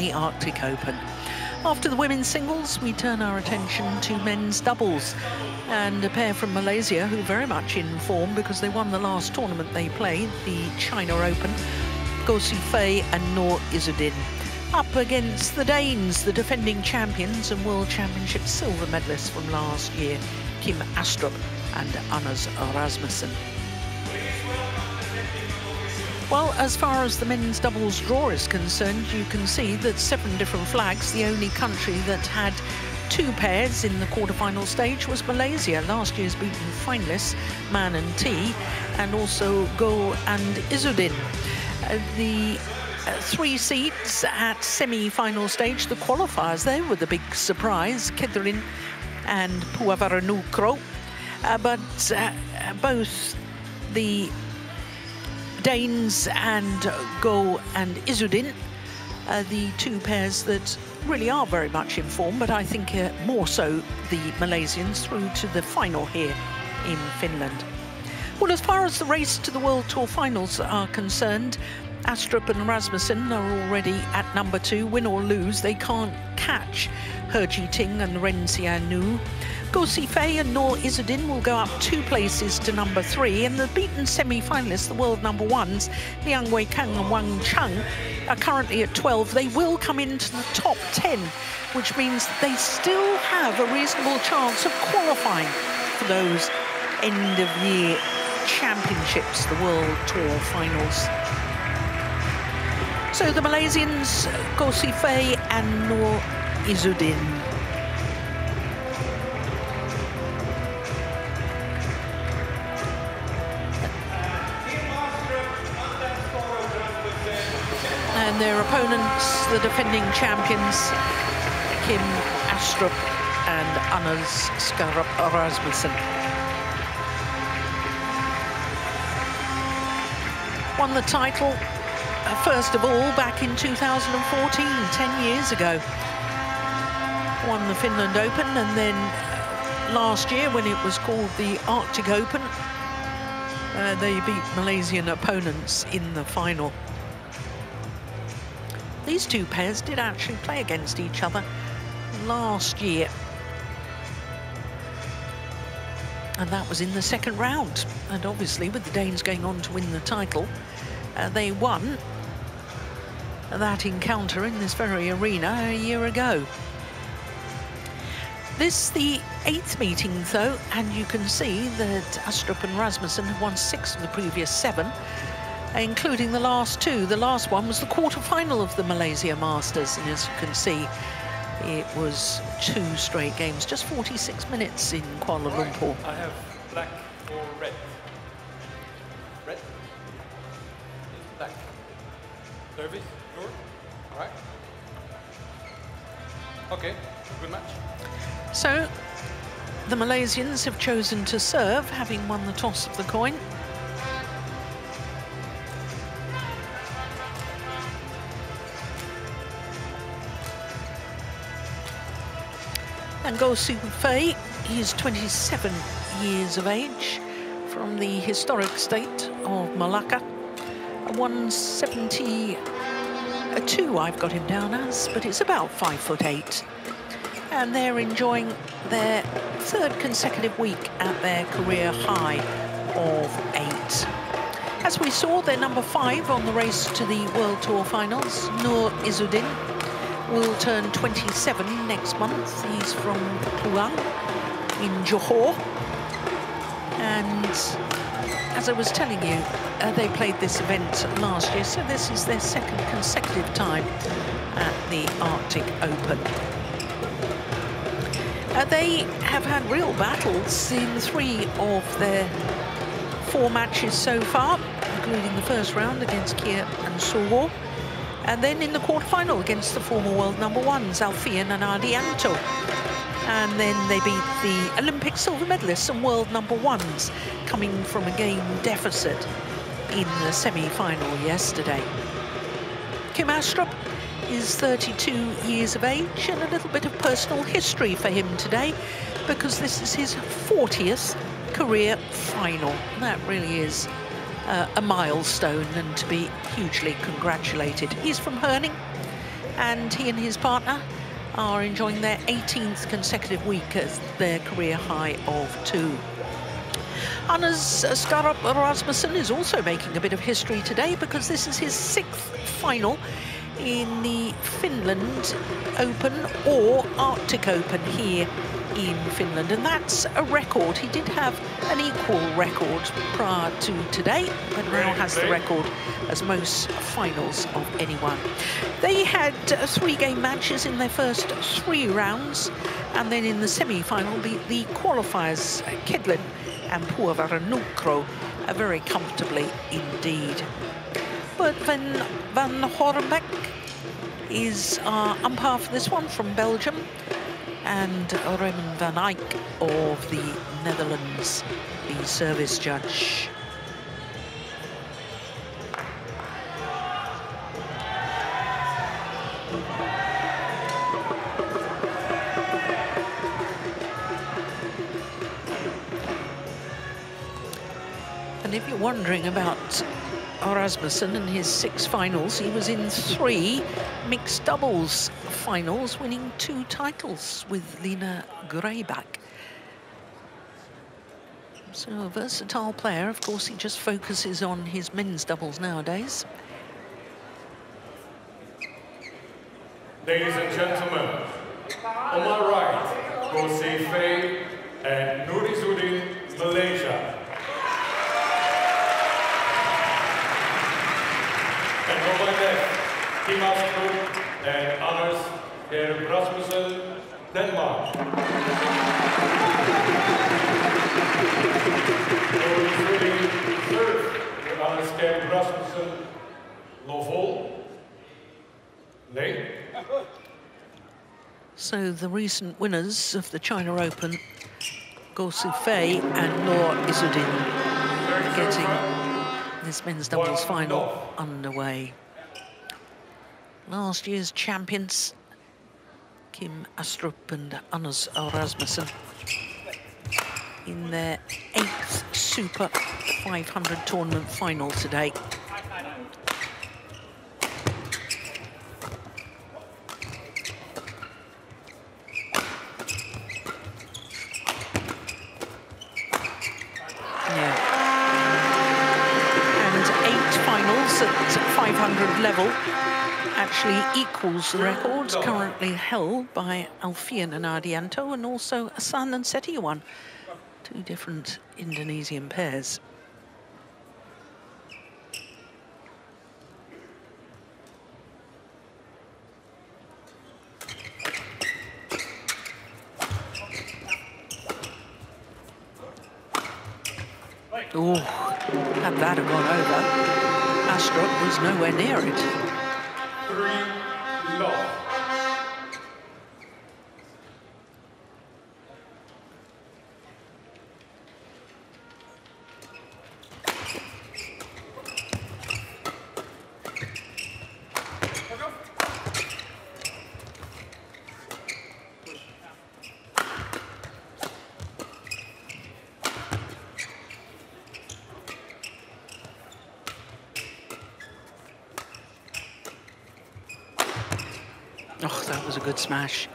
the Arctic Open. After the women's singles, we turn our attention to men's doubles. And a pair from Malaysia who are very much in form because they won the last tournament they played, the China Open, Go Si Fei and Noor Izzuddin, up against the Danes, the defending champions and World Championship silver medalists from last year, Kim Astrup and Anders Rasmussen. Well, as far as the men's doubles draw is concerned, you can see that 7 different flags. The only country that had 2 pairs in the quarterfinal stage was Malaysia, last year's beaten finalists, Man and T, and also Go and Izzuddin. The 3 seeds at semi-final stage, the qualifiers, they were the big surprise, Kedrin and Puavaranukro. But both the Danes and Go and Izzuddin, the 2 pairs that really are very much in form, but I think more so the Malaysians through to the final here in Finland. Well, as far as the race to the World Tour finals are concerned, Astrup and Rasmussen are already at number 2. Win or lose, they can't catch He Jiting and Ren Xianu. Go Si Fei and Noor Izzuddin will go up 2 places to number 3, and the beaten semi-finalists, the world number 1s, Liang Weikang and Wang Cheng, are currently at 12. They will come into the top 10, which means that they still have a reasonable chance of qualifying for those end-of-year championships, the World Tour finals. So the Malaysians, Go Si Fei and Noor Izzuddin. And their opponents, the defending champions, Kim Astrup and Anders Rasmussen. Won the title, first of all, back in 2014, 10 years ago. Won the Finland Open, and then last year, when it was called the Arctic Open, they beat Malaysian opponents in the final. These 2 pairs did actually play against each other last year. And that was in the 2nd round. And obviously, with the Danes going on to win the title, they won that encounter in this very arena a year ago. This is the 8th meeting, though, and you can see that Astrup and Rasmussen have won 6 of the previous 7. Including the last 2. The last one was the quarter-final of the Malaysia Masters, and as you can see, it was 2 straight games, just 46 minutes in Kuala Lumpur. I have black or red. Red? Black. Service? Sure? All right. Okay, good match. So, the Malaysians have chosen to serve, having won the toss of the coin. And Go Si Fei, he's 27 years of age, from the historic state of Malacca. 172 I've got him down as, but it's about 5'8". And they're enjoying their 3rd consecutive week at their career high of 8. As we saw, they're number 5 on the race to the World Tour finals. Noor Izzuddin will turn 27 next month. He's from Pulang in Johor. And as I was telling you, they played this event last year, so this is their 2nd consecutive time at the Arctic Open. They have had real battles in 3 of their 4 matches so far, including the first round against Kier and Sowo. And then in the quarterfinal against the former world number 1s, Alfian and Ardianto. And then they beat the Olympic silver medalists and world number 1s, coming from a game deficit in the semi-final yesterday. Kim Astrup is 32 years of age, and a little bit of personal history for him today, because this is his 40th career final. That really is a milestone, and to be hugely congratulated. He's from Herning. and he and his partner are enjoying their 18th consecutive week as their career high of 2. Anders Rasmussen is also making a bit of history today because this is his 6th final in the Finland Open or Arctic Open here in Finland, and that's a record. He did have an equal record prior to today, but now has the record as most finals of anyone. They had 3-game matches in their first 3 rounds, and then in the semi-final beat the qualifiers Kedlin and Puavaranukro very comfortably indeed. But Van Hornbeck is our umpire for this one from Belgium, and Raymond van Eyck of the Netherlands, the service judge. And if you're wondering about Rasmussen and his 6 finals, he was in 3 mixed doubles finals, winning 2 titles with Lina Greyback. So a versatile player. Of course, he just focuses on his men's doubles nowadays. Ladies and gentlemen, on my right, Gosei Fei and Izzuddin, Malaysia. And on my left, Kim Astrup and Anders Rasmussen, Denmark. Izzuddin, third, Anders Rasmussen, Lovol. So the recent winners of the China Open, Gosei Fei and Noor Izzuddin, getting this men's doubles final underway. Last year's champions, Kim Astrup and Anders Rasmussen, in their 8th Super 500 tournament final today. At 500 level actually equals the records currently held by Alfian and Ardianto, and also Asan and Setiawan, 2 different Indonesian pairs. Oh, had that have gone over. Astrup was nowhere near it. 3 love. Oh, that was a good smash.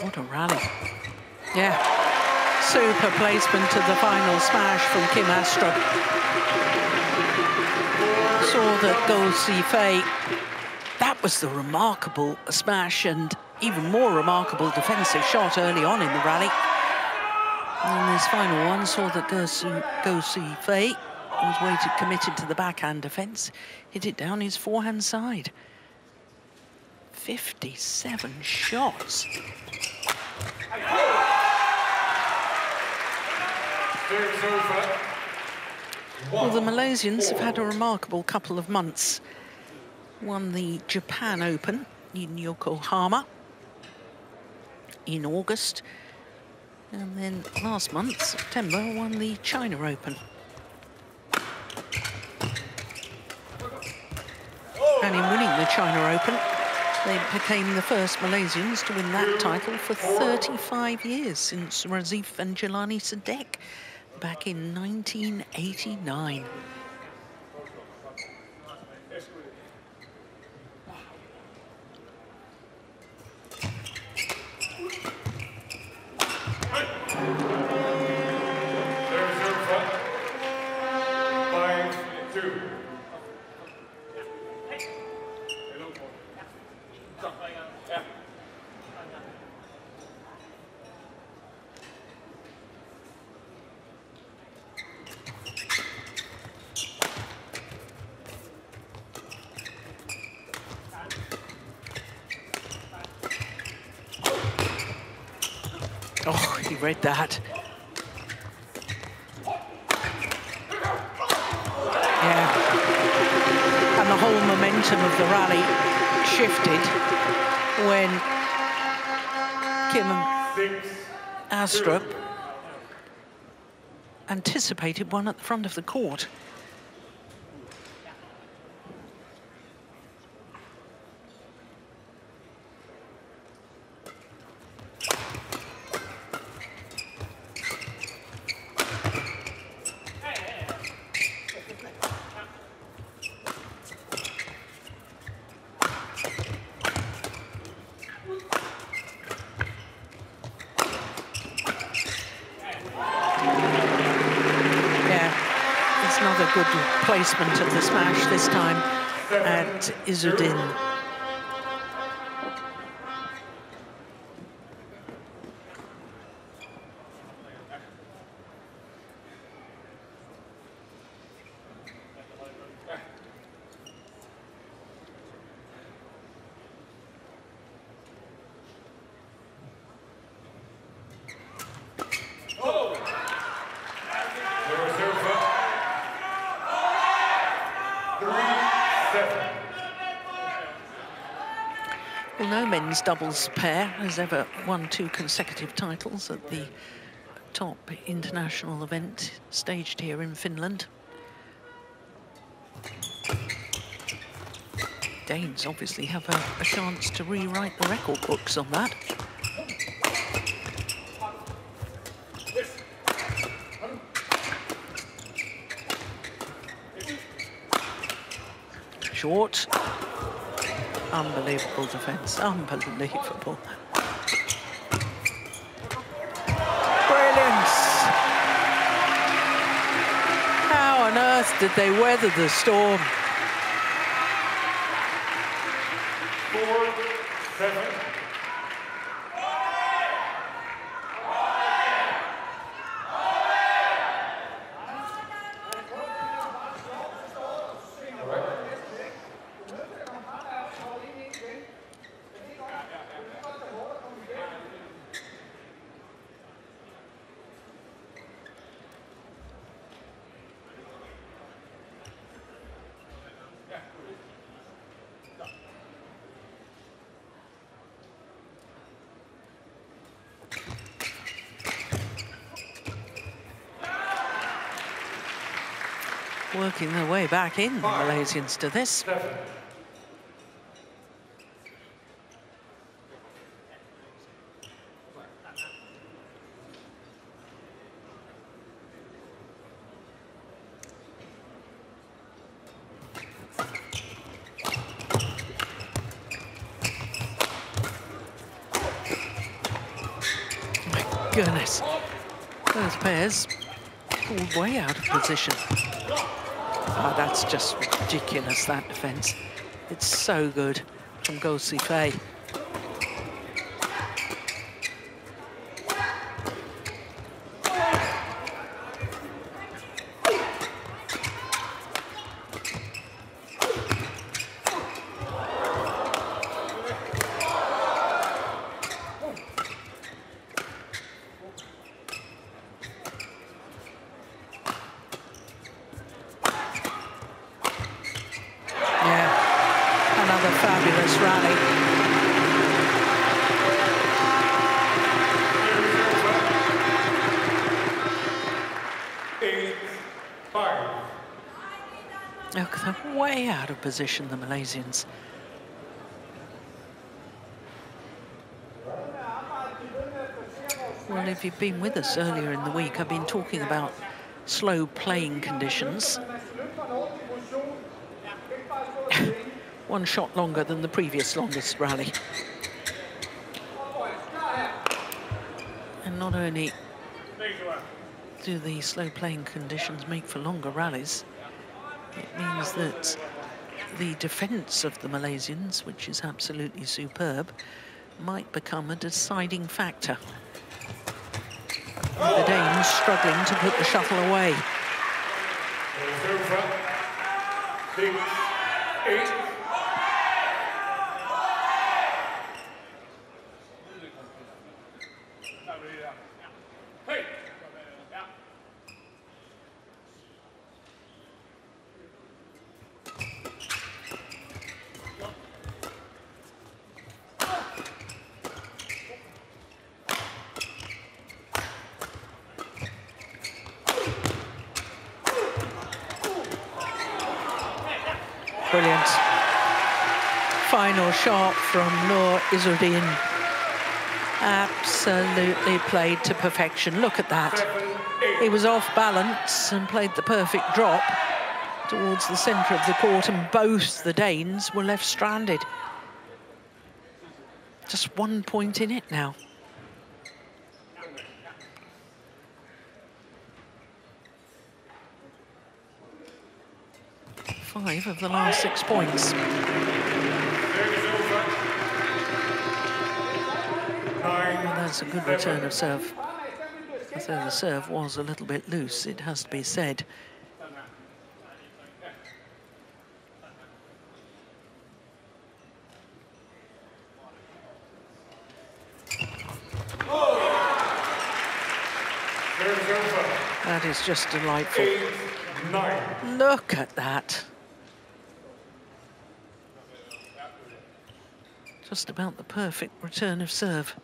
What a rally. Yeah. Super placement to the final smash from Kim Astrup. Saw that Gosei Fei. That was the remarkable smash and even more remarkable defensive shot early on in the rally. And this final one saw that Gosei Fei was committed to the backhand defense, hit it down his forehand side. 57 shots. Well, the Malaysians have had a remarkable couple of months. Won the Japan Open in Yokohama in August. And then last month, September, won the China Open. And in winning the China Open, they became the first Malaysians to win that title for 35 years, since Razif and Jelani Sadek back in 1989. Oh, he read that. Yeah. And the whole momentum of the rally shifted when Kim Astrup anticipated one at the front of the court. Another good placement of the smash, this time at Izzuddin. Well, no men's doubles pair has ever won 2 consecutive titles at the top international event staged here in Finland. Danes obviously have a chance to rewrite the record books on that. Short. Unbelievable defence, unbelievable. Brilliance! How on earth did they weather the storm? 4-7. Working their way back in, the Malaysians, to this. My goodness, those pairs pulled way out of position. Oh, that's just ridiculous, that defence. It's so good from Go Si Fei. Fabulous rally. Look, they're way out of position, the Malaysians. Well, if you've been with us earlier in the week, I've been talking about slow playing conditions. One shot longer than the previous longest rally. And not only do the slow playing conditions make for longer rallies, it means that the defence of the Malaysians, which is absolutely superb, might become a deciding factor. The Danes struggling to put the shuttle away. Brilliant. Final shot from Izzuddin. Absolutely played to perfection. Look at that. He was off balance and played the perfect drop towards the centre of the court, and both the Danes were left stranded. Just 1 point in it now. Five of the last 6 points. Well, that's a good return of serve. Although the serve was a little bit loose, it has to be said. That is just delightful. 8-9. Look at that. Just about the perfect return of serve.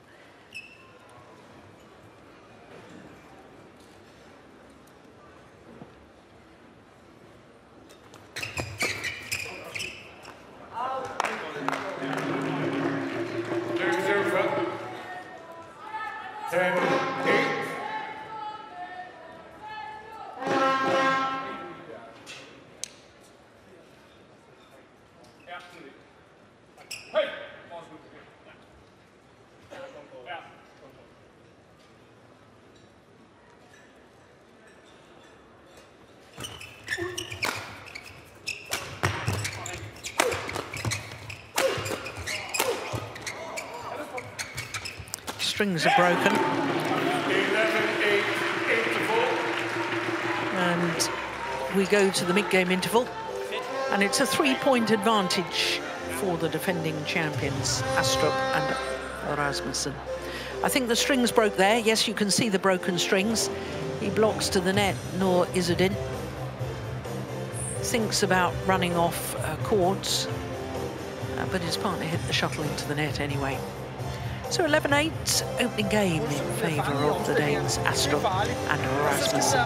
Strings are broken. 11-8, and we go to the mid-game interval, and it's a 3-point advantage for the defending champions, Astrup and Rasmussen. I think the strings broke there. Yes, you can see the broken strings. He blocks to the net, Izzuddin. Thinks about running off cords, but his partner hit the shuttle into the net anyway. So 11-8, opening game in favour of the Danes, Astrup and Rasmussen.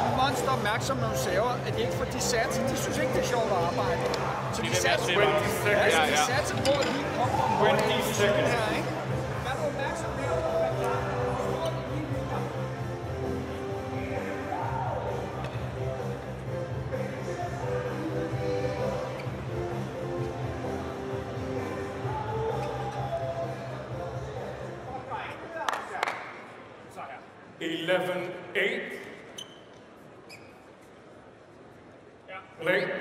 Play.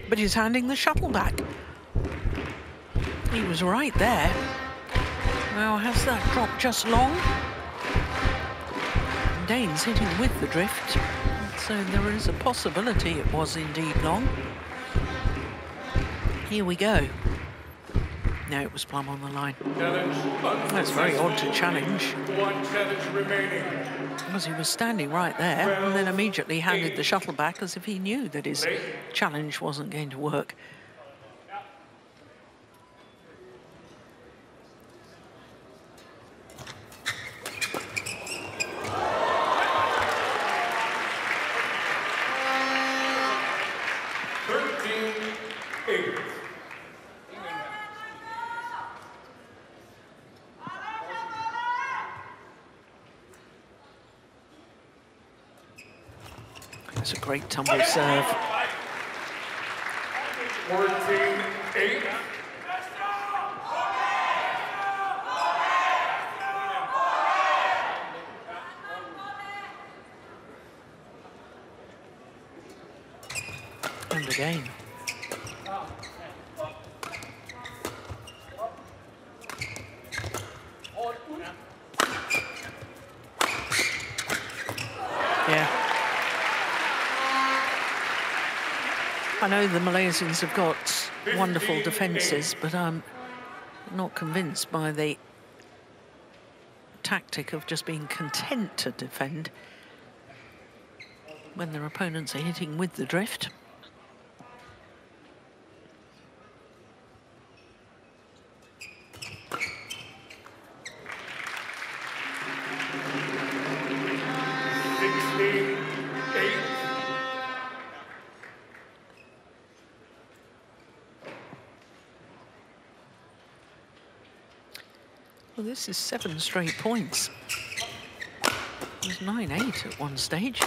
But he's handing the shuttle back. He was right there. Well, has that dropped just long? Danes hitting with the drift, so there is a possibility it was indeed long. Here we go. No, it was plumb on the line. Challenge. That's very odd to challenge. One challenge remaining. Because he was standing right there and then immediately handed the shuttle back as if he knew that his challenge wasn't going to work. It's a great tumble serve. 14-8. And again. Yeah. I know the Malaysians have got wonderful defences, but I'm not convinced by the tactic of just being content to defend when their opponents are hitting with the drift. Well, this is 7 straight points. It was 9-8 at one stage.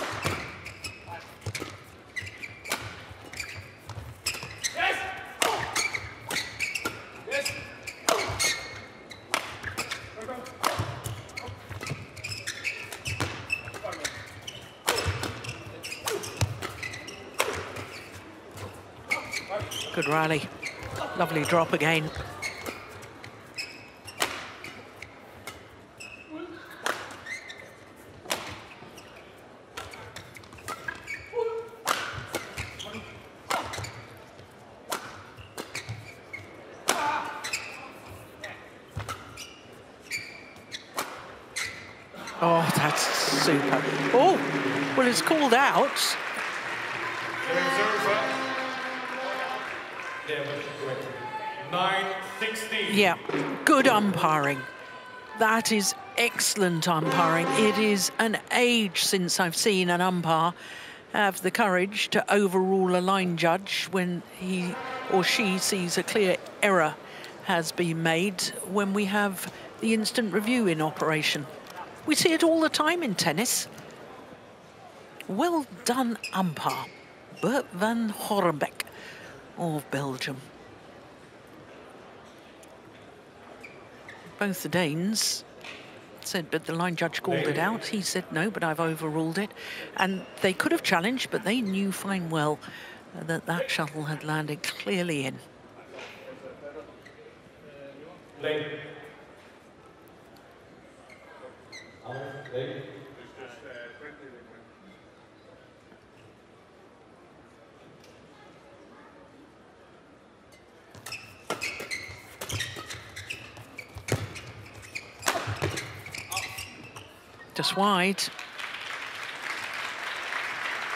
Yes. Yes. Good rally. Lovely drop again. Oh, that's super. Oh, well, it's called out. Yeah, good umpiring. That is excellent umpiring. It is an age since I've seen an umpire have the courage to overrule a line judge when he or she sees a clear error has been made when we have the instant review in operation. We see it all the time in tennis. Well done, umpire. Bert van Horenbeck of Belgium. Both the Danes said, but the line judge called it out. He said, no, but I've overruled it. And they could have challenged, but they knew fine well that that shuttle had landed clearly in. Just wide.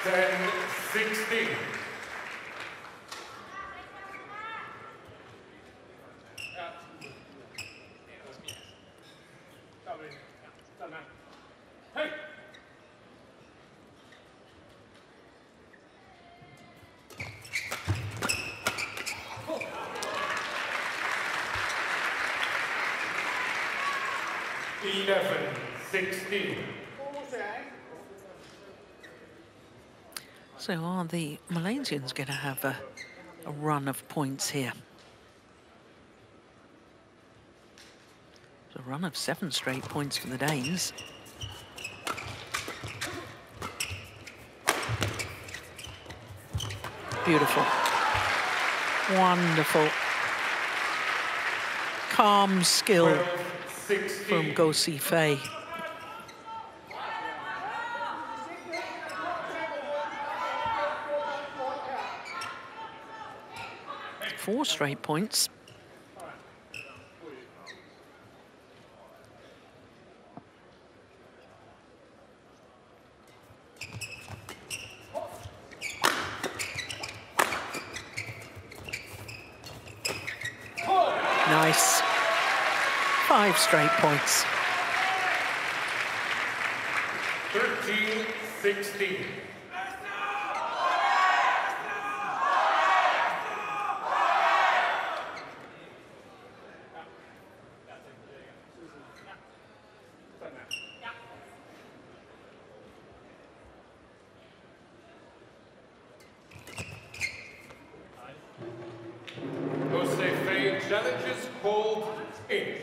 10-16. Hey. Eleven. 16. So are the Malaysians going to have a run of points here? It's a run of 7 straight points for the Danes. Beautiful. Wonderful. Calm skill from Go Si Fei. 4 straight points. 5 straight points. 13-16. Challenges called in.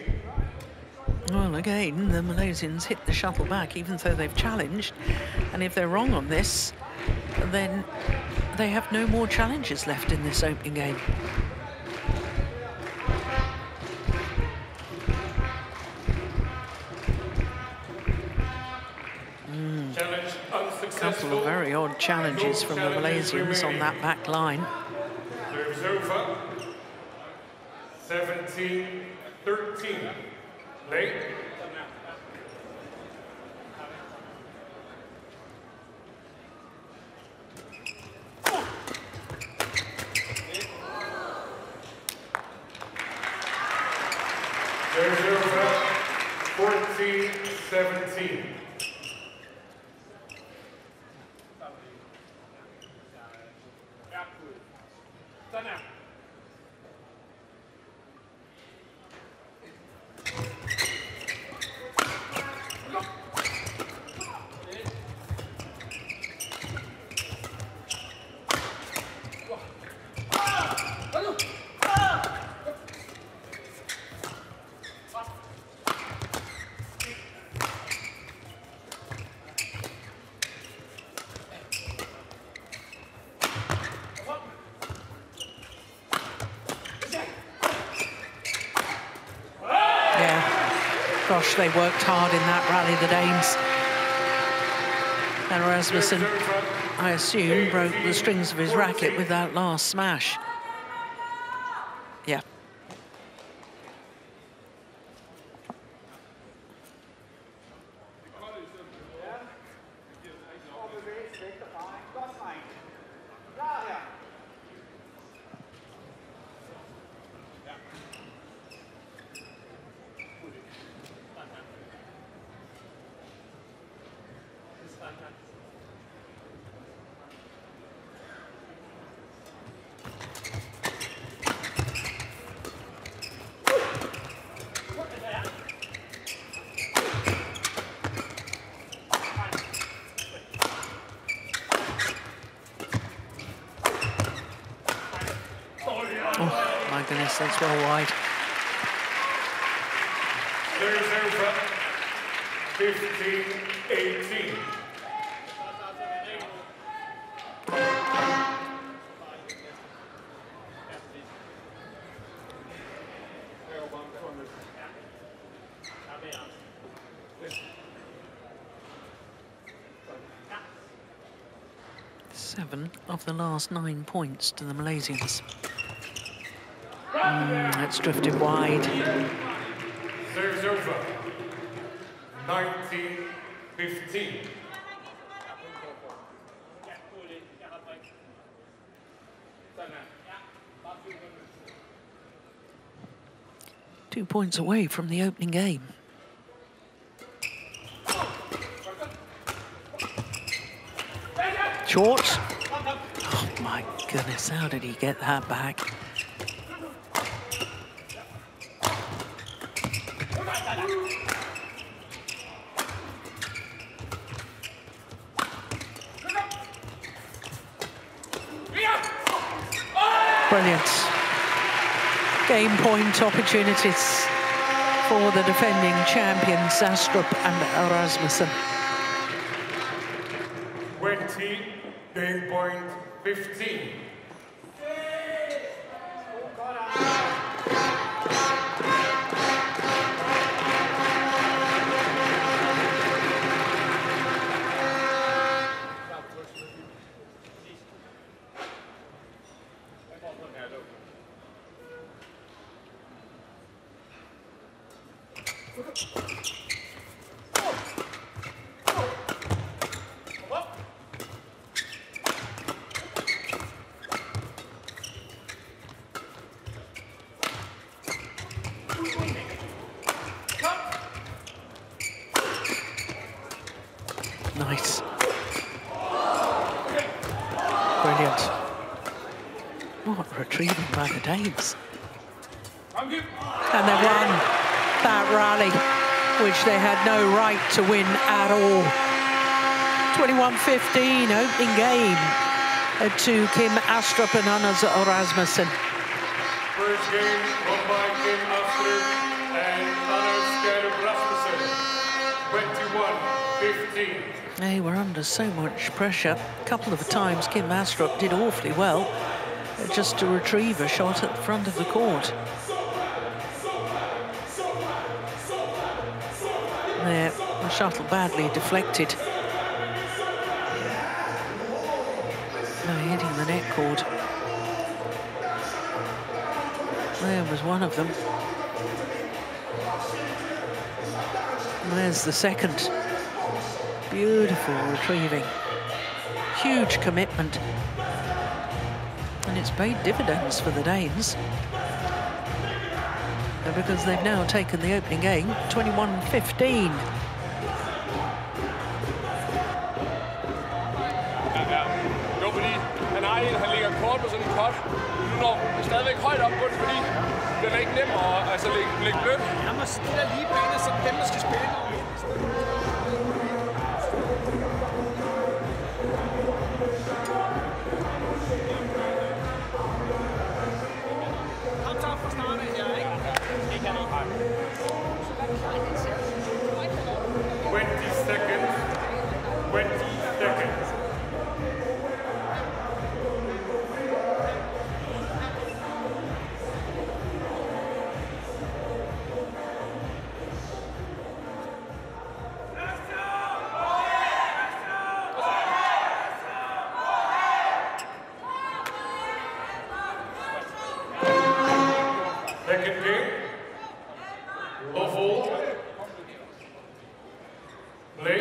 Well, again, the Malaysians hit the shuttle back, even though they've challenged. And if they're wrong on this, then they have no more challenges left in this opening game. Challenge unsuccessful. A couple of very odd challenges from the Malaysians on that back line. Serves over. 17-13. Late. Serves over. 14-17. Gosh, they worked hard in that rally, the Danes. And Rasmussen, I assume, broke the strings of his racket with that last smash. Yeah. That's well wide. There's over. 15-18. Seven of the last 9 points to the Malaysians. It's drifted wide. Serves over. 19-15. Two points away from the opening game. Short. Oh my goodness, how did he get that back? Brilliant. Game point opportunities for the defending champions, Astrup and Rasmussen. 20, game point 15. nice. Brilliant. What retrieving by the Danes. And they won that rally, which they had no right to win at all. 21-15 opening game to Kim Astrup and Anders Rasmussen. First game won by Kim Astrup and Anders Rasmussen. 21-15. They were under so much pressure. A couple of times Kim Astrup did awfully well just to retrieve a shot at the front of the court. There, the shuttle badly deflected. No, hitting the net cord. There was one of them. And there's the second. Beautiful retrieving. Huge commitment. And it's paid dividends for the Danes. Because they've now taken the opening game, 21-15. Jo, fordi han ligger kort på sådan en cut. Nu når det stadigvæk højt op på den, fordi den er ikke nem at lægge blødt. Han må stille lige banen, så dem, der skal spille. Kom så fra starten her, ikke? 20 seconds. 20 seconds. Second game. Awful. Play.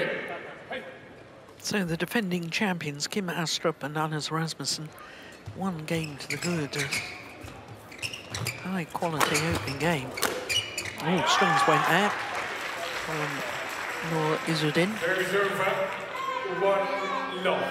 So the defending champions, Kim Astrup and Anders Rasmussen, one game to the good. High quality opening game. Oh, strings went there from Izzuddin. Reserve 1 loss.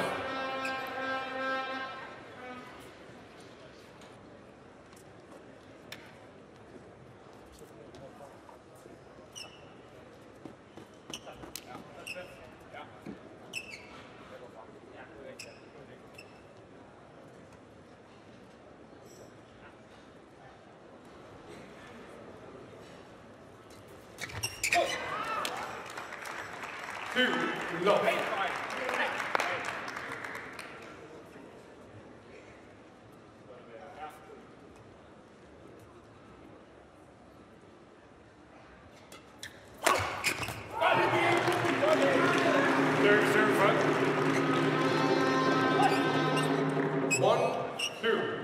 Two loss. Third serve. 1-2.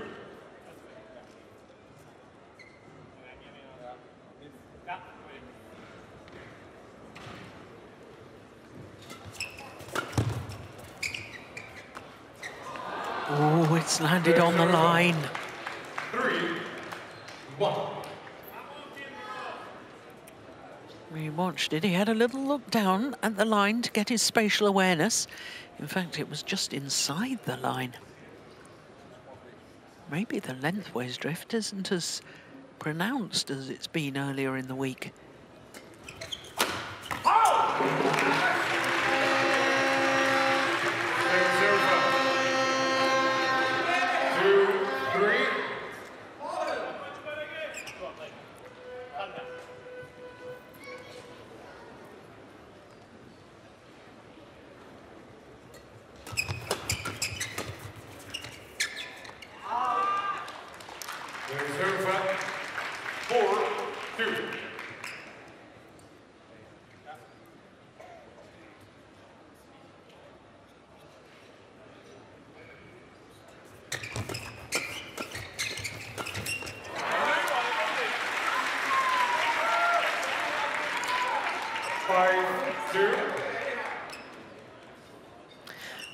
Oh, it's landed on the line. 3-1. We watched it. He had a little look down at the line to get his spatial awareness. In fact, it was just inside the line. Maybe the lengthways drift isn't as pronounced as it's been earlier in the week.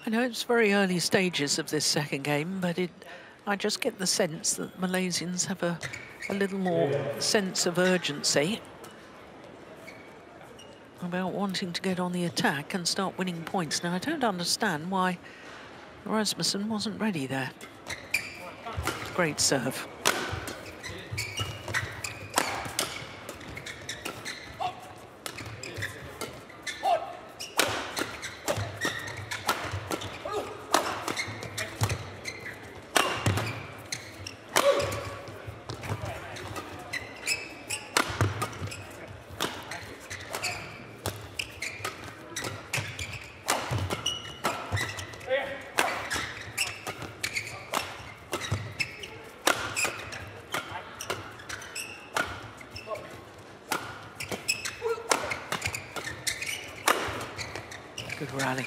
I know it's very early stages of this second game, but I just get the sense that Malaysians have a little more sense of urgency. about wanting to get on the attack and start winning points. Now, I don't understand why Rasmussen wasn't ready there. Great serve. Good rally.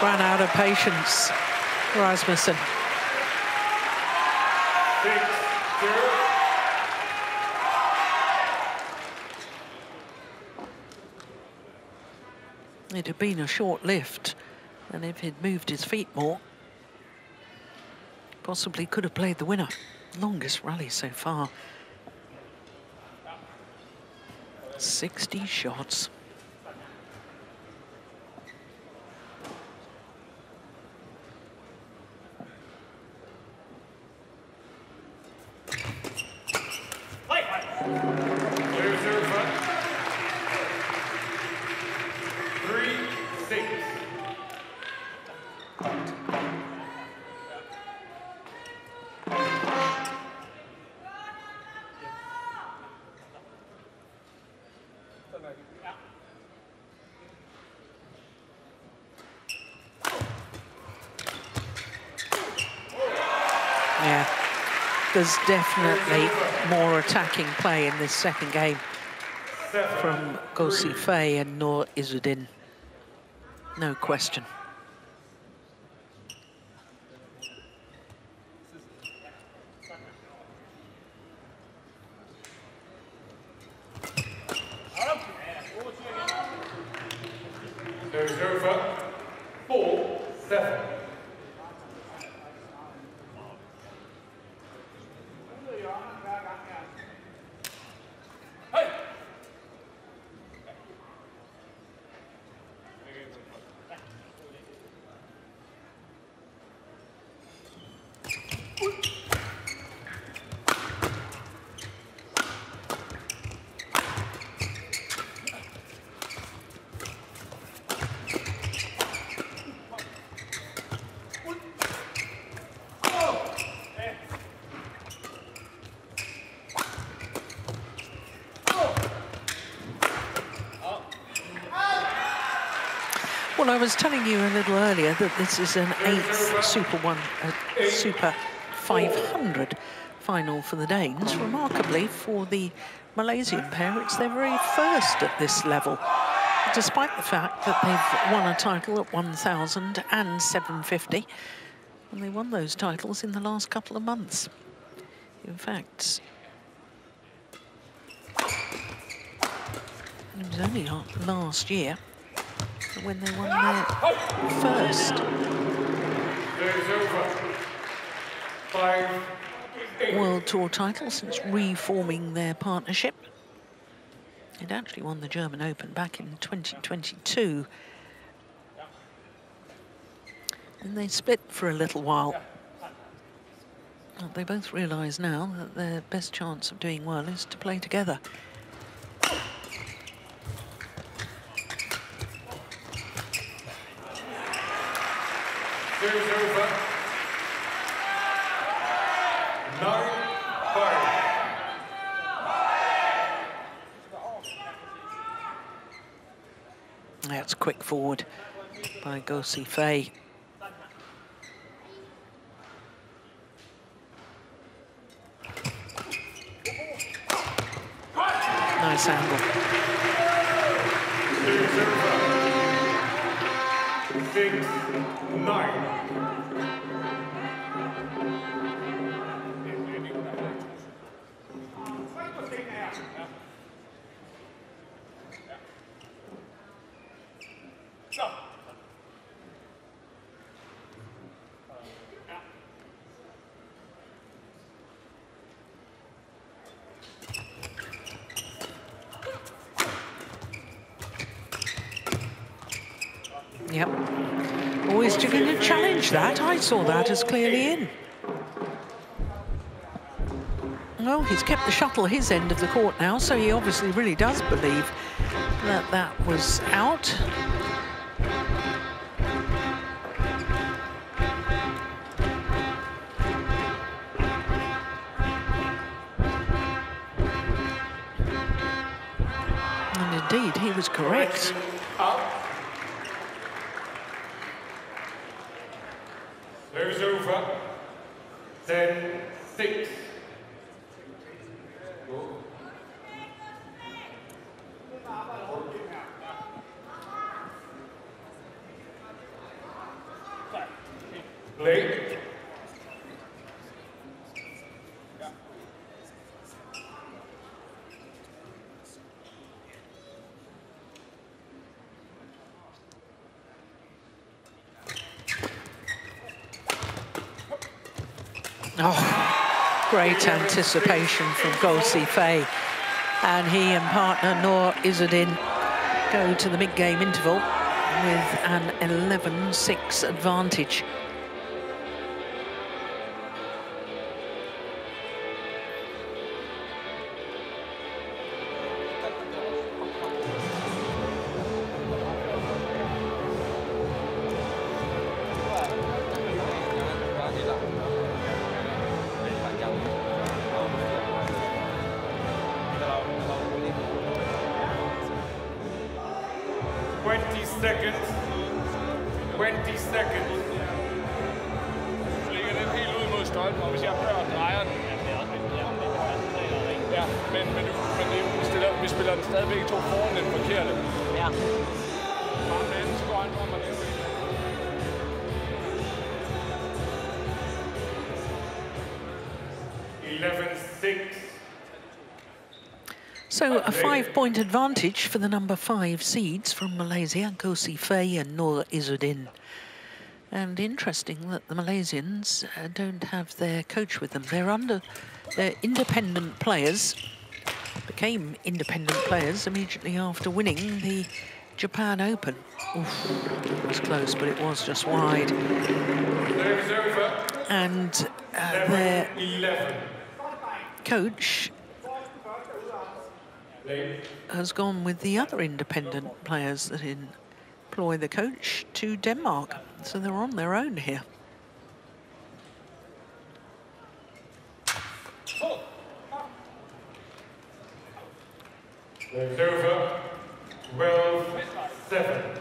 Ran out of patience, Rasmussen. It had been a short lift, and if he'd moved his feet more, possibly could have played the winner. Longest rally so far. 60 shots. Yeah, there's definitely more attacking play in this second game from Gossi Fei and Nur Izzuddin. No question. There's over 4-7. Well, I was telling you a little earlier that this is an 8th Super 500 final for the Danes. Remarkably, for the Malaysian pair, it's their very first at this level, despite the fact that they've won a title at 1,000 and 750, and they won those titles in the last couple of months. In fact, it was only last year when they won their first World Tour title since reforming their partnership. They'd actually won the German Open back in 2022. And they split for a little while. Well, they both realise now that their best chance of doing well is to play together. There's over 9-5. That's quick forward by Gossi Fei. Nice angle. 6-9. Yep. Always going to challenge that. I saw that as clearly in. Well, he's kept the shuttle his end of the court now, so he obviously really does believe that that was out. And indeed, he was correct. Serves over. 10-6. Play. Oh, great anticipation from Go Si Fei. And he and partner Noor Izzuddin go to the mid-game interval with an 11-6 advantage. So a 5-point advantage for the number 5 seeds from Malaysia, Go Si Fei and Noor Izzuddin. And interesting that the Malaysians don't have their coach with them. They're independent players, became independent players immediately after winning the Japan Open. Oof, it was close, but it was just wide. And their coach has gone with the other independent players that employ the coach to Denmark. So they're on their own here. It's over. 12-7.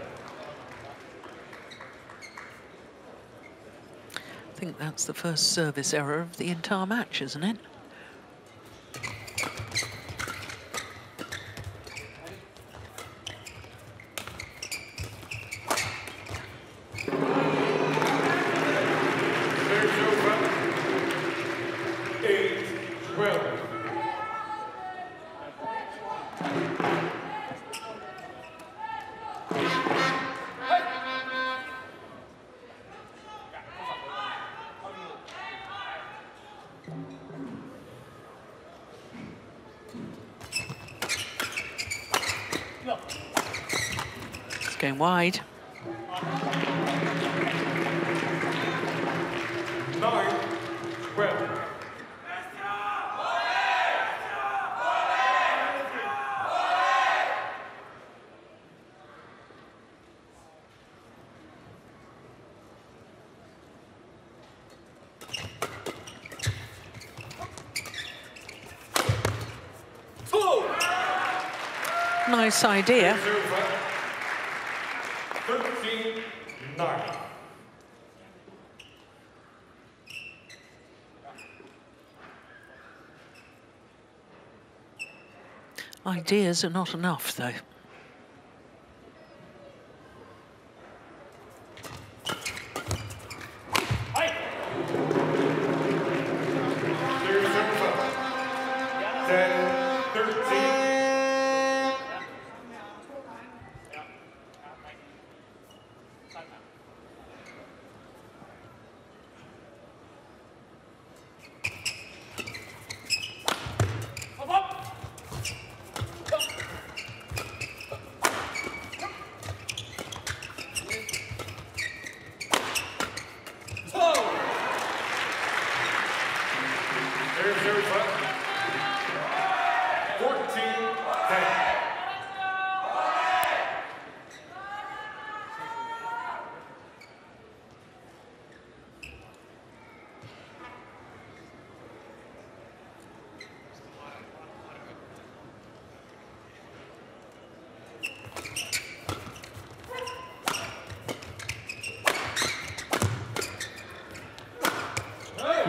I think that's the first service error of the entire match, isn't it? Going wide. 9-12. Nice idea. 13-9. Ideas are not enough, though.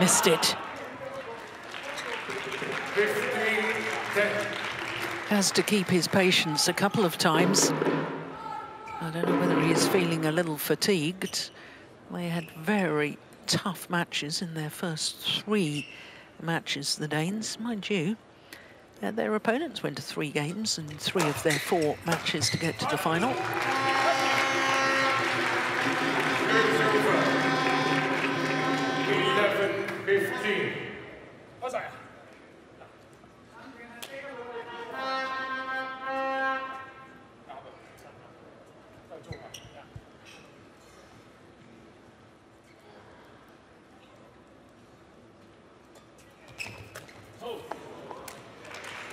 Missed it. 15-10. Has to keep his patience a couple of times. I don't know whether he is feeling a little fatigued. They had very tough matches in their first 3 matches, the Danes, mind you. Their opponents went to 3 games and 3 of their 4 matches to get to the final. 11-15.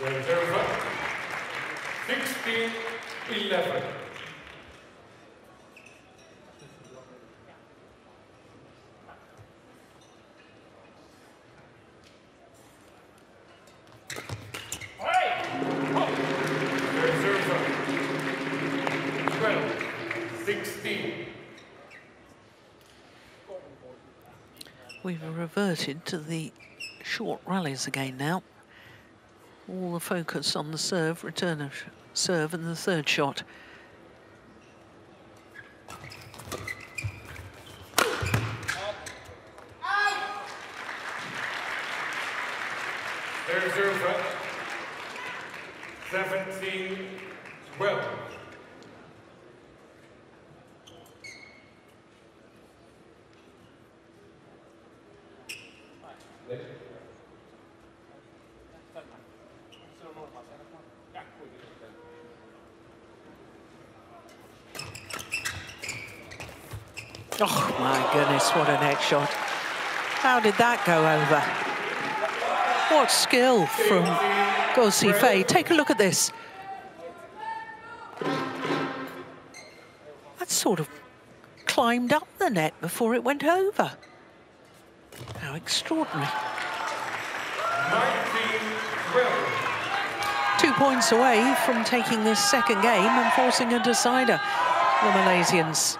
Reserva, 16-11. Reserva, 12-16. We've reverted to the short rallies again now. All the focus on the serve, return of serve, and the 3rd shot. Reserva, 17-12. Oh my goodness, what a net shot. How did that go over? What skill from Go Si Fei. Take a look at this. That sort of climbed up the net before it went over. How extraordinary. 19-12. 2 points away from taking this 2nd game and forcing a decider, the Malaysians.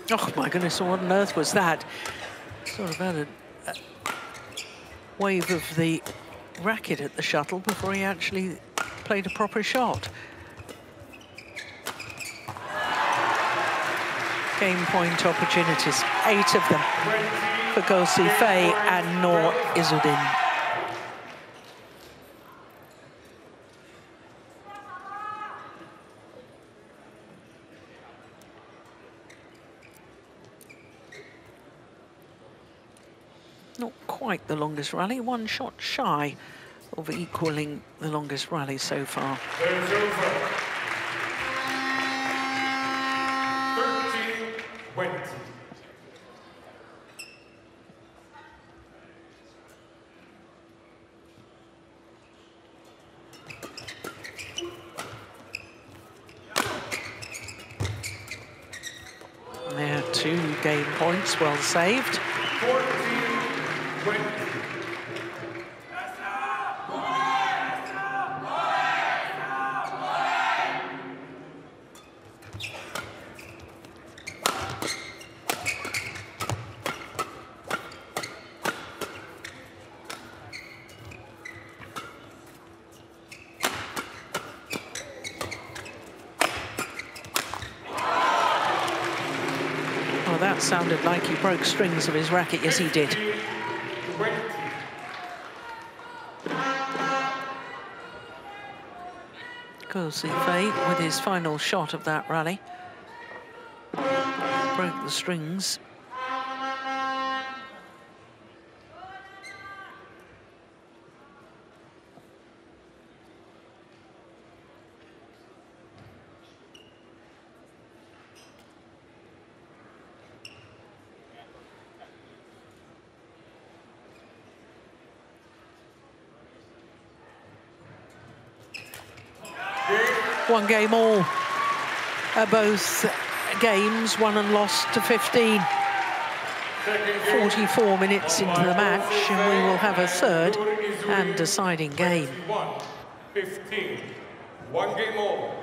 Oh my goodness, what on earth was that? Sort of had a wave of the racket at the shuttle before he actually played a proper shot. Game point opportunities, 8 of them for Go Si Fei and Noor Izzuddin. Not quite the longest rally, 1 shot shy of equaling the longest rally so far. There's over. 13-20. There, 2 game points, well saved. 14-20. Well, that sounded like he broke strings of his racket. Yes, he did. Go Si Fei with his final shot of that rally. Broke the strings. One game all. Both games won and lost to 15. 44 minutes into the match, and we will have a third and deciding game. 15. One game all.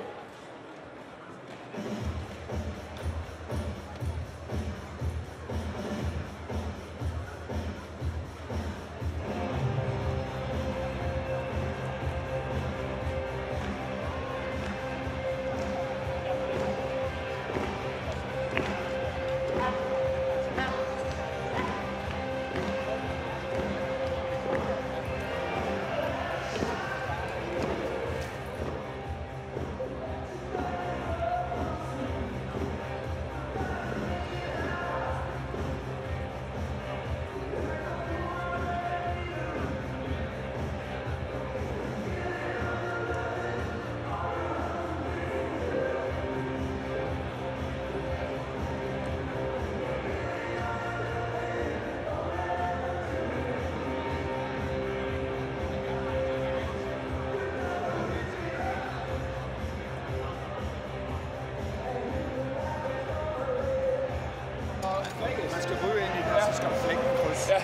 Ja.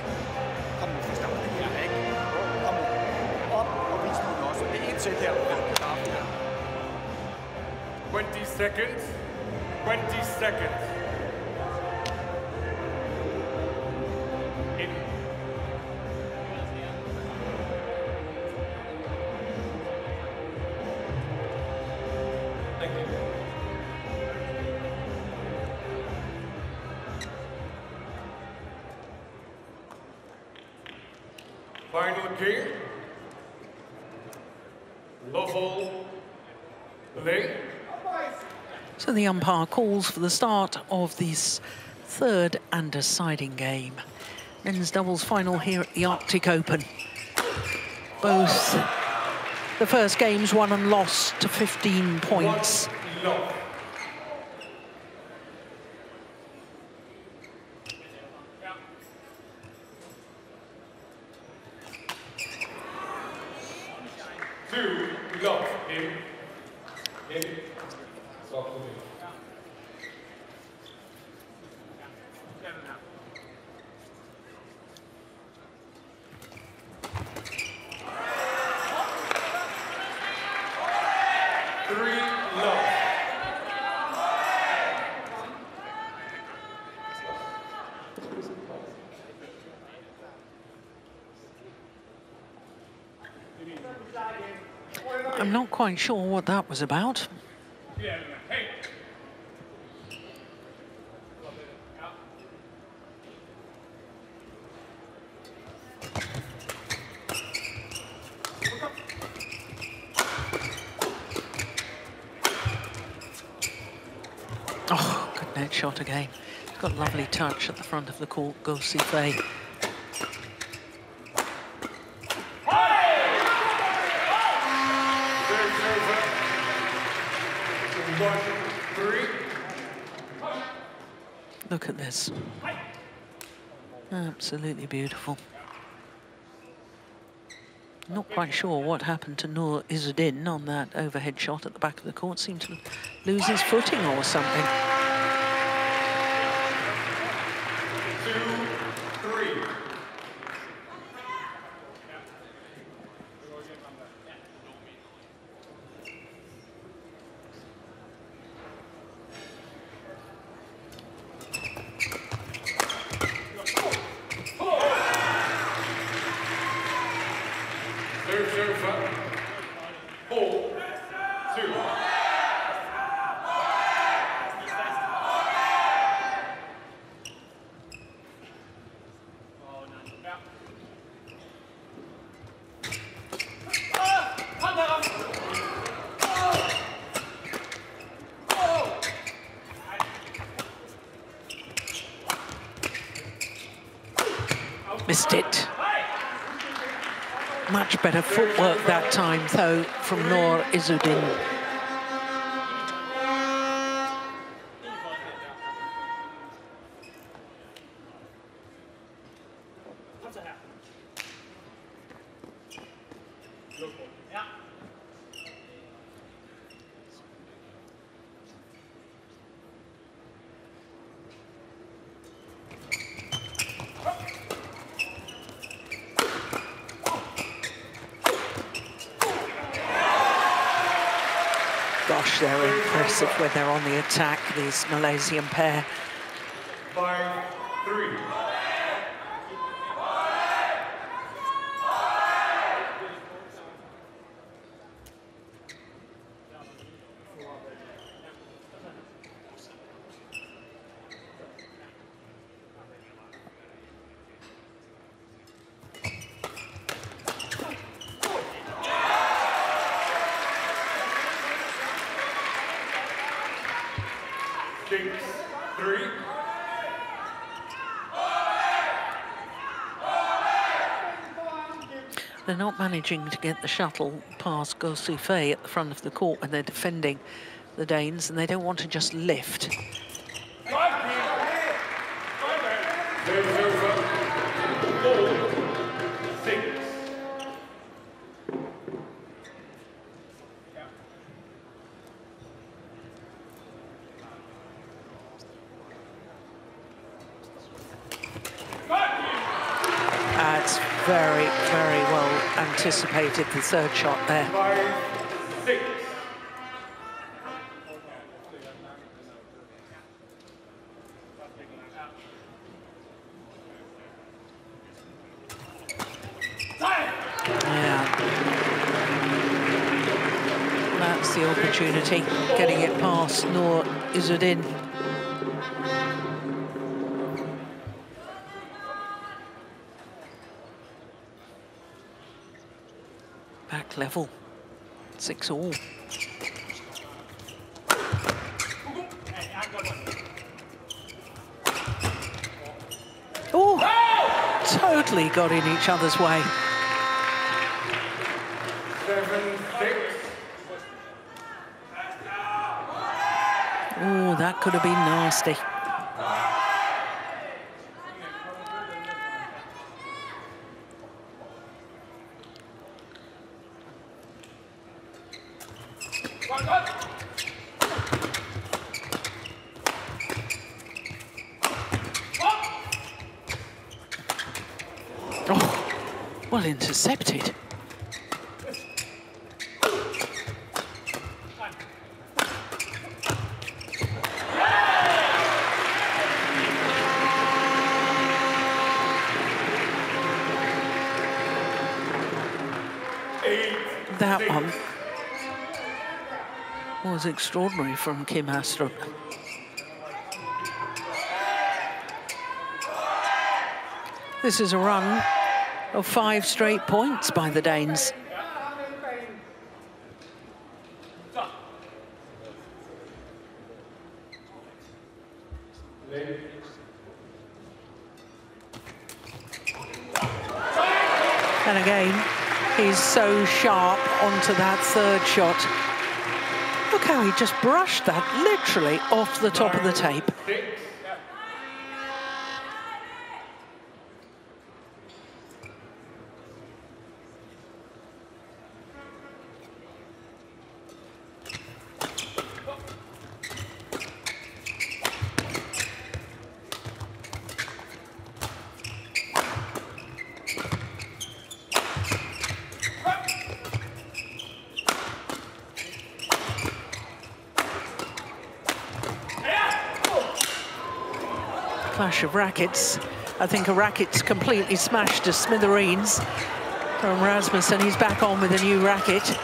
Kom nu fra starten her, ikke? Kom nu. Op og vis nu også. Det er et sæt her. 20 seconds. 20 seconds. In. Thank you. Final game. Level play. So the umpire calls for the start of this third and deciding game. Men's doubles final here at the Arctic Open. Both the first games won and lost to 15 points. Two lock in. Stop the game. Three lock. I'm not quite sure what that was about. Oh, good net shot again. Got a lovely touch at the front of the court, Go Si Fei. Look at this. Absolutely beautiful. Not quite sure what happened to Nur Izzuddin on that overhead shot at the back of the court. Seemed to lose his footing or something. 2-3. Missed it. Much better footwork that time, though, from Nur Izzuddin. aggressive when they're on the attack, this Malaysian pair. 5-3. They're not managing to get the shuttle past Go Si Fei at the front of the court when they're defending the Danes, and they don't want to just lift. That's very, very well anticipated, the third shot there. 5-6. Yeah. That's the opportunity, getting it past Noor Izzuddin. Back level, 6-all. Oh, totally got in each other's way. 7-6. Oh, that could have been nasty. Oh, well intercepted. That one was extraordinary from Kim Astrup. This is a run of 5 straight points by the Danes. And again, he's so sharp onto that third shot. Look how he just brushed that literally off the top of the tape. Clash of rackets. I think a racket's completely smashed to smithereens from Rasmussen. He's back on with a new racket.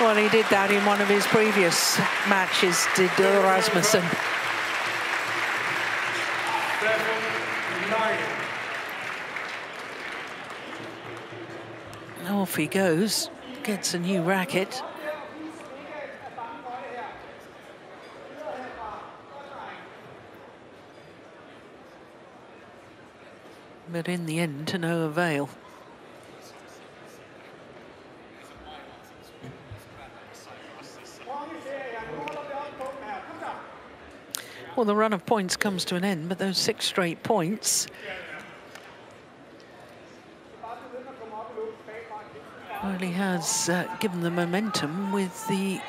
Well, he did that in one of his previous matches, did Rasmussen. 7-9. Off he goes, gets a new racket. But in the end, to no avail. Well, the run of points comes to an end, but those 6 straight points really has given the momentum with the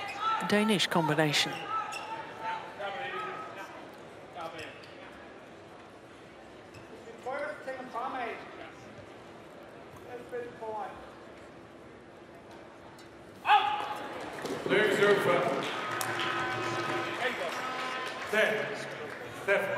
Danish combination. Ladies over. 10, 7.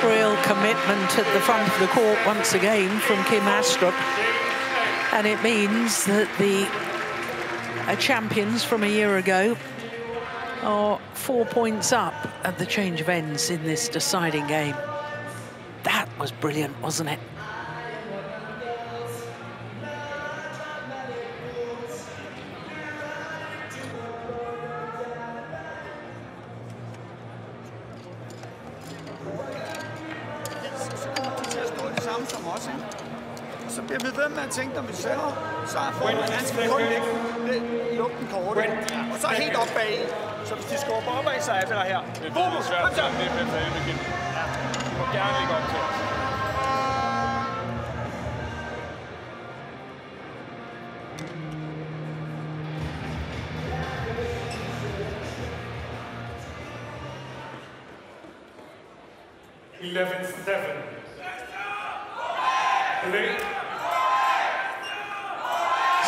Real commitment at the front of the court once again from Kim Astrup, and it means that the champions from a year ago are 4 points up at the change of ends in this deciding game. That was brilliant, wasn't it? Så bliver vi ved med at tænke, når vi sælger, så er formen, han skal kun lukke den korte. Og så helt op bag. Så hvis de skubber opad, så er det der her. Det er svært, det er fedt, du må gerne ligge op til os.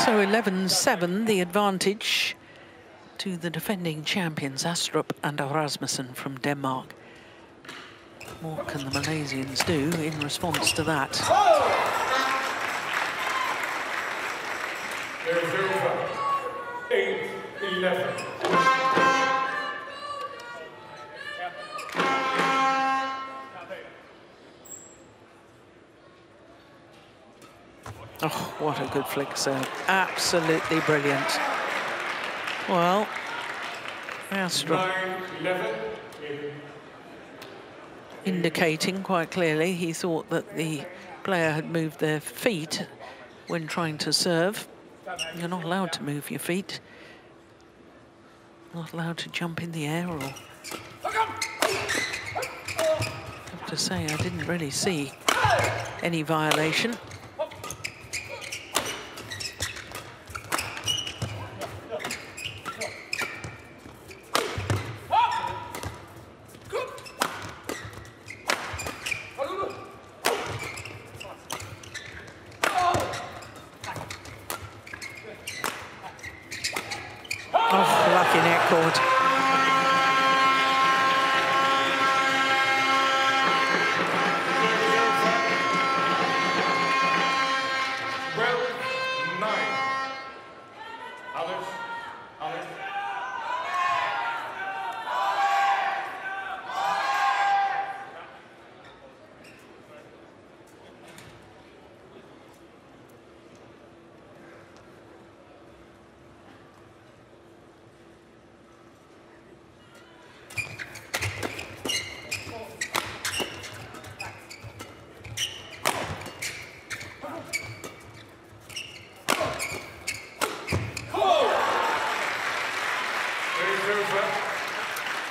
So 11-7, the advantage to the defending champions, Astrup and Rasmussen from Denmark. What can the Malaysians do in response to that? There's over. 8-11. Oh, what a good flick serve. Absolutely brilliant. Well, Astrup indicating quite clearly he thought that the player had moved their feet when trying to serve. You're not allowed to move your feet. Not allowed to jump in the air or... I have to say, I didn't really see any violation.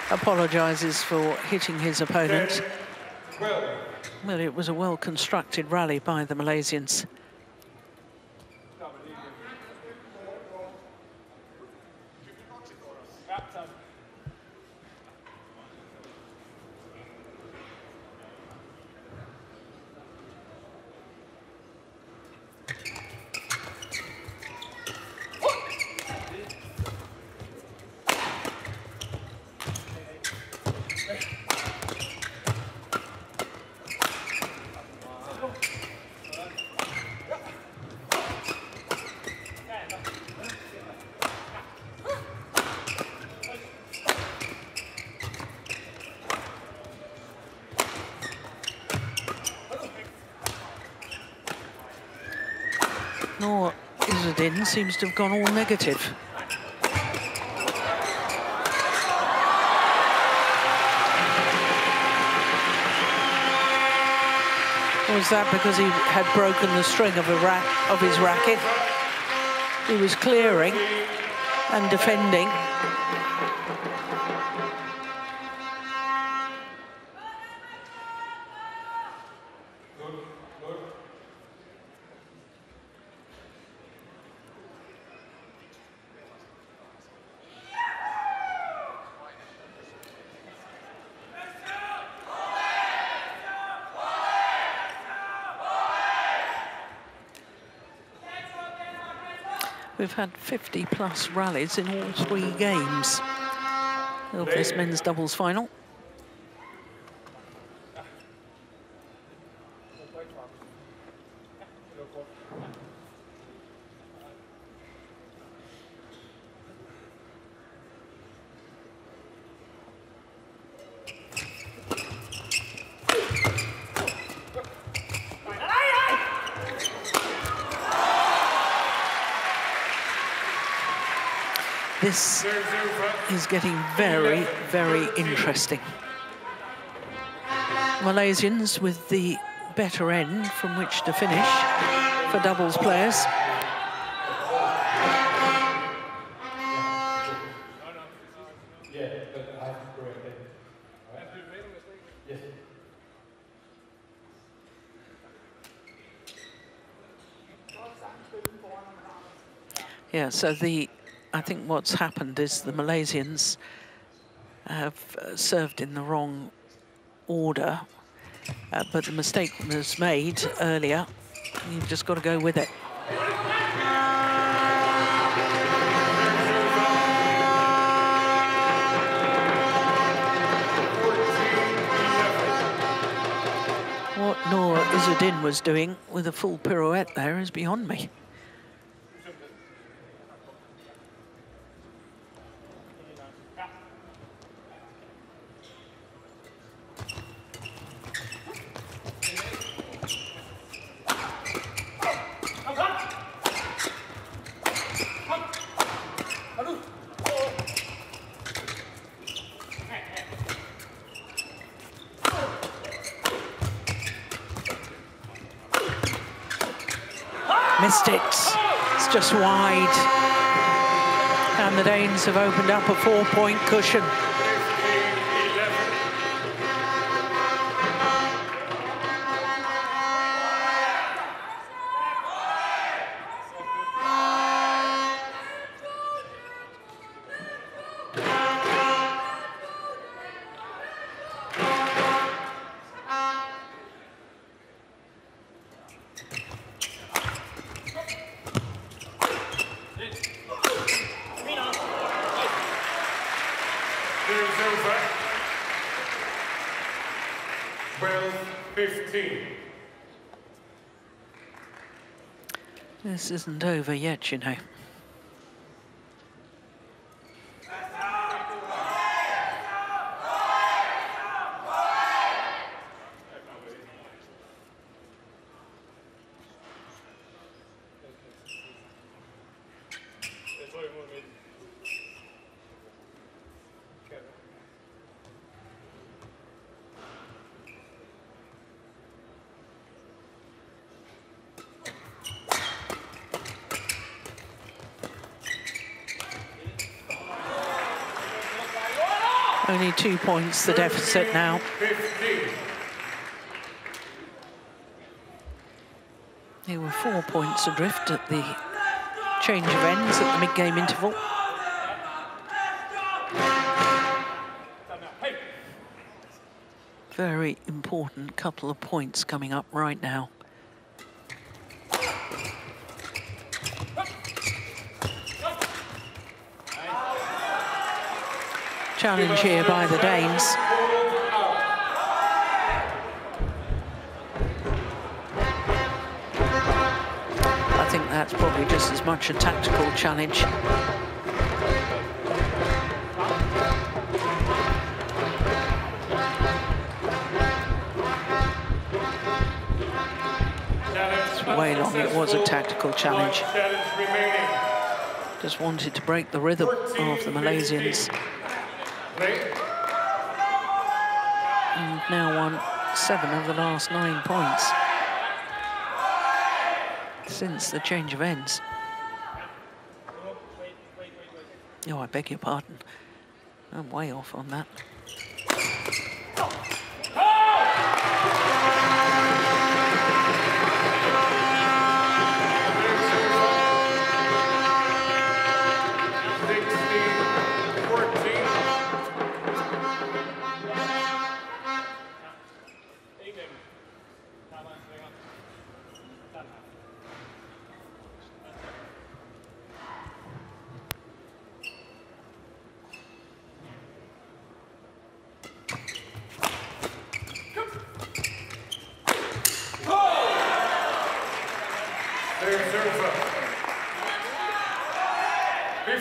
Apologises for hitting his opponent. Well, it was a well-constructed rally by the Malaysians. Izzuddin seems to have gone all negative. Was that because he had broken the string of his racket? He was clearing and defending. We've had 50+ rallies in all 3 games of this men's doubles final. This is getting very, very interesting. Malaysians with the better end from which to finish for doubles players. Yeah, so I think what's happened is the Malaysians have served in the wrong order, but the mistake was made earlier. You've just got to go with it. What Noor Izzuddin was doing with a full pirouette there is beyond me. Missed it. It's just wide. And the Danes have opened up a 4-point cushion. This isn't over yet, you know. Only 2 points, the deficit now. They were 4 points adrift at the change of ends at the mid-game interval. Very important couple of points coming up right now. Challenge here by the Danes. I think that's probably just as much a tactical challenge. Way long it was a tactical challenge. Just wanted to break the rhythm of the Malaysians. And now won 7 of the last 9 points. since the change of ends. Oh, I beg your pardon. I'm way off on that. Their server. 15-16.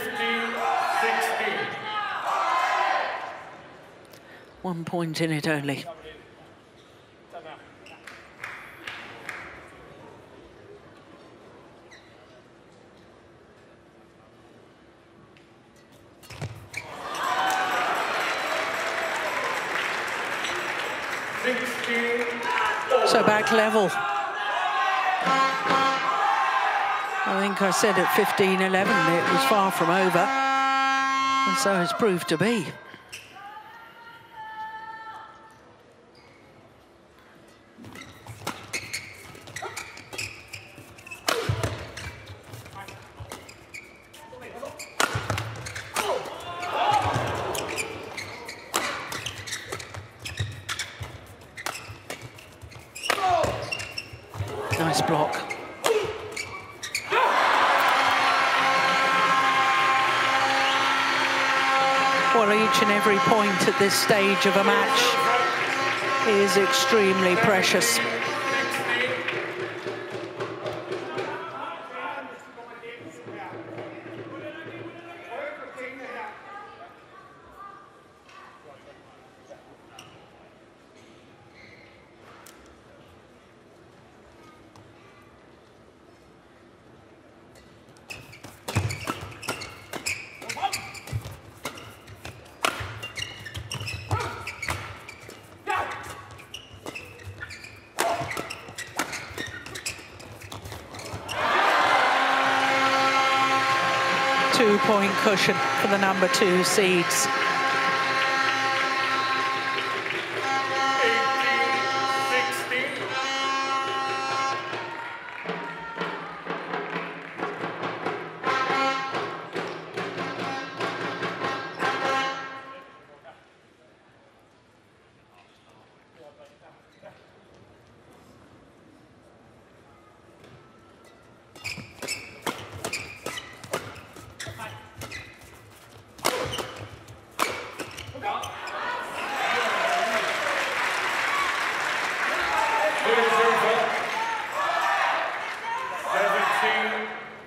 1 point in it only. So back level. I think I said at 15-11 it was far from over, and so it's proved to be. Nice block. Well, each and every point at this stage of a match is extremely precious. Two-point cushion for the number 2 seeds.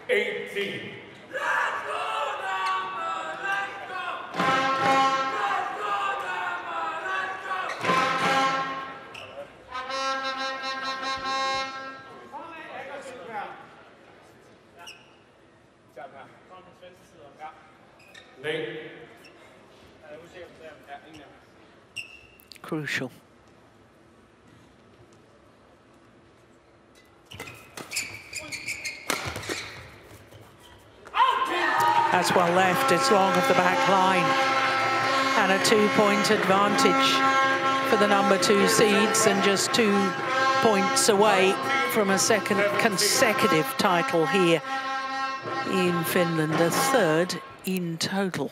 18-16. Crucial. That's well left, it's long of the back line. And a 2-point advantage for the number 2 seeds, and just 2 points away from a second consecutive title here in Finland, a 3rd in total.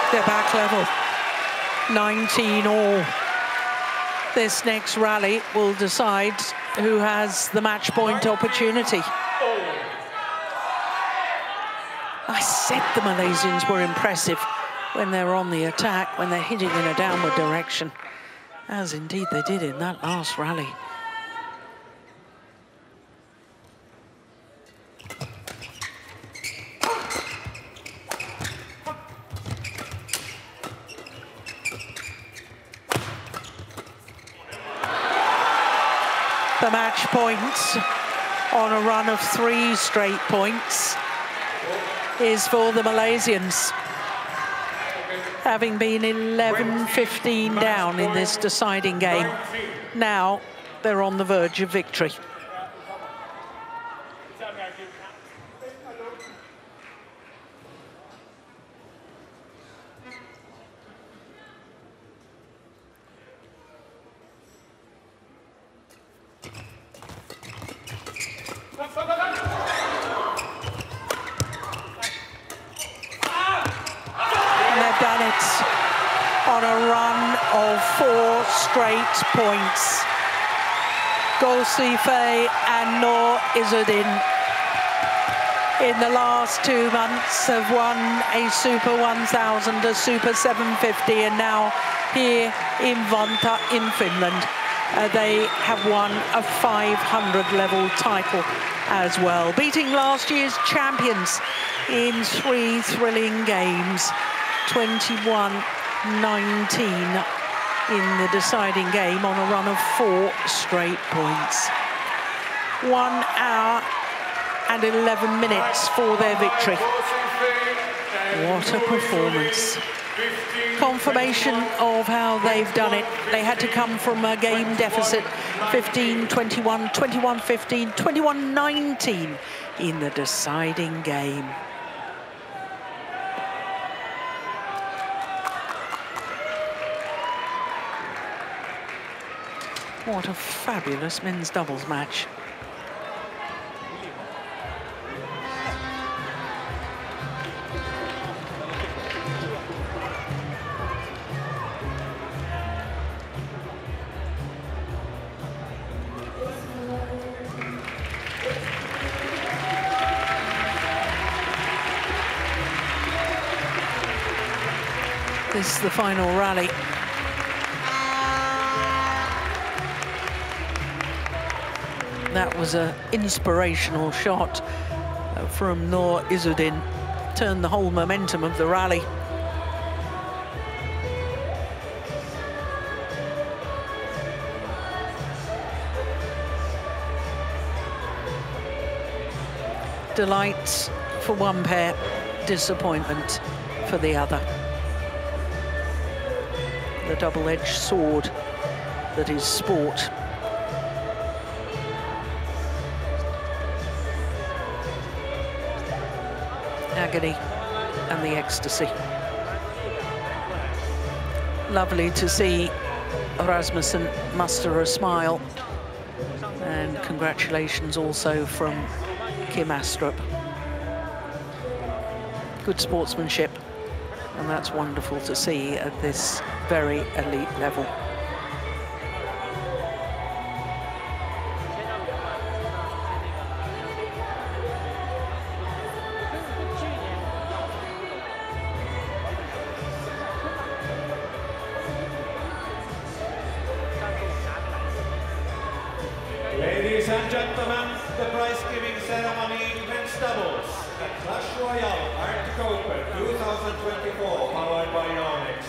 They're back level, 19 all. This next rally will decide who has the match point opportunity. I said the Malaysians were impressive when they're on the attack, when they're hitting in a downward direction, as indeed they did in that last rally. The match points on a run of 3 straight points is for the Malaysians, having been 11-15 down in this deciding game. Now they're on the verge of victory. On a run of 4 straight points. Fei and Noor Izzuddin in the last 2 months have won a Super 1000, a Super 750, and now here in Vantaa in Finland, they have won a 500 level title as well, beating last year's champions in 3 thrilling games. 21-19 in the deciding game on a run of 4 straight points. 1 hour and 11 minutes for their victory. What a performance. Confirmation of how they've done it. They had to come from a game deficit, 15-21, 21-15, 21-19 in the deciding game. What a fabulous men's doubles match. This is the final rally. That was an inspirational shot from Noor Izzuddin. Turned the whole momentum of the rally. Delight for one pair, disappointment for the other. The double-edged sword that is sport. Agony and the ecstasy. Lovely to see Rasmussen muster a smile, and congratulations also from Kim Astrup. Good sportsmanship, and that's wonderful to see at this very elite level. Ladies and gentlemen, the prize-giving ceremony in men's doubles at Clash Royale Arctic Open 2024, followed by YONEX.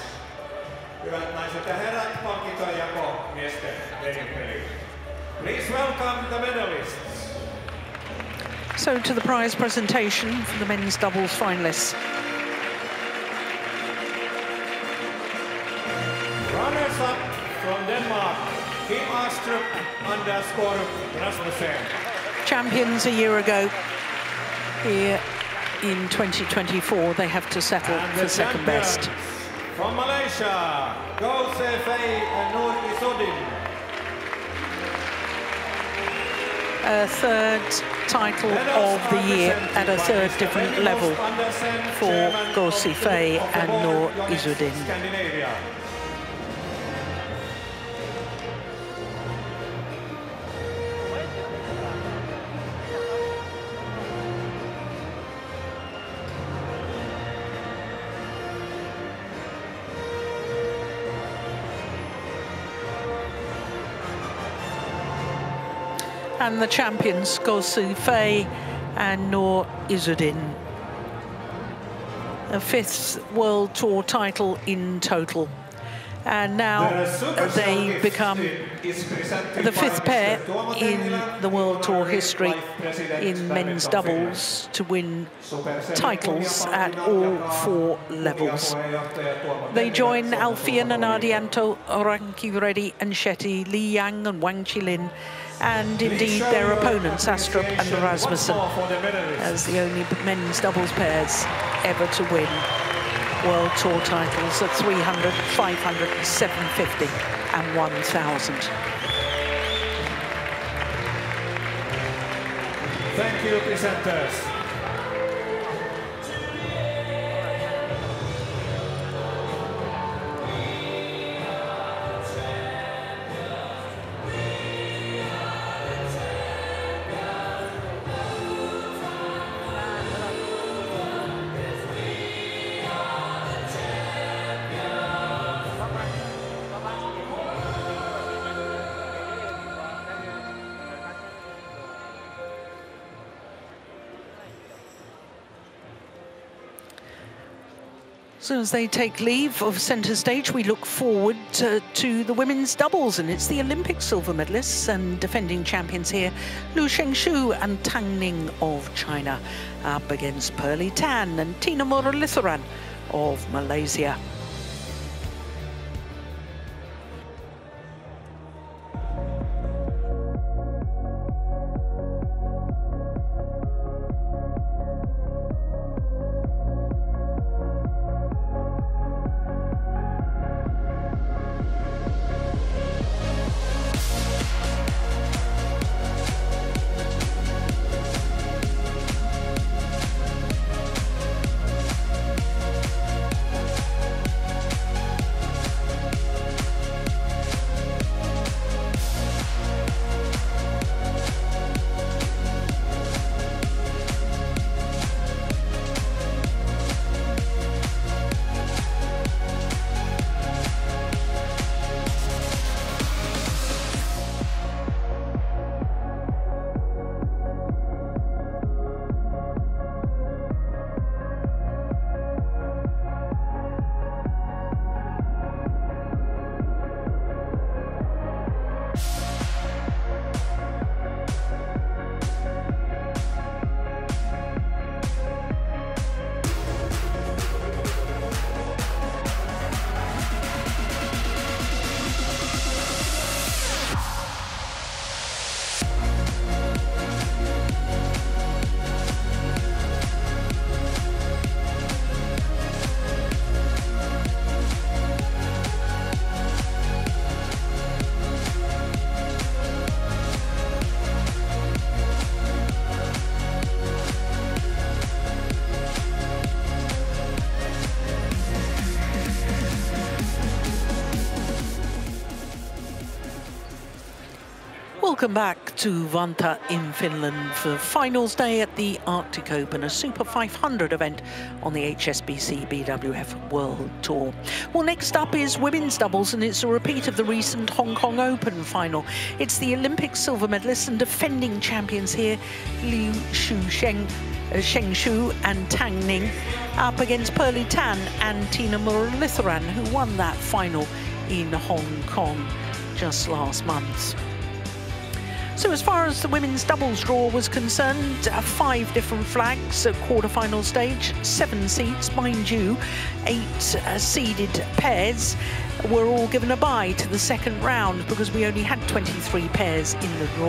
Hyvät naiset ja herrat, palkintojen jako miesten lenipeli. Please welcome the medalists. So to the prize presentation for the men's doubles finalists. Runners-up from Denmark, Kim Astrup _ Rasmussen. Champions a year ago. Here in 2024, they have to settle for second best. From Malaysia, Fei and Noor Izzuddin. A third title of the year at a third different level for Fei and Noor Izzuddin. And the champions, Go Si-fei and Noor Izzuddin. A 5th World Tour title in total. And now they become the 5th pair in the World Tour history in men's doubles to win titles at all 4 levels. They join Alfian and Ardianto, Ranki Reddy and Shetty, Li Yang and Wang Qilin, and indeed their opponents, Astrup and Rasmussen, as the only men's doubles pairs ever to win World Tour titles at 300, 500, 750 and 1,000. Thank you, presenters. So as they take leave of centre stage, we look forward to the women's doubles, and it's the Olympic silver medalists and defending champions here, Lu Shengshu and Tang Ning of China, up against Pearly Tan and Tina Muralitharan of Malaysia. Welcome back to Vantaa in Finland for finals day at the Arctic Open, a Super 500 event on the HSBC BWF World Tour. Well, next up is women's doubles, and it's a repeat of the recent Hong Kong Open final. It's the Olympic silver medalists and defending champions here, Liu Shengshu and Tang Ning, up against Pearly Tan and Tina Muralitharan, who won that final in Hong Kong just last month. So as far as the women's doubles draw was concerned, 5 different flags at quarter-final stage, 7 seats, mind you, 8 seeded pairs were all given a bye to the second round because we only had 23 pairs in the draw.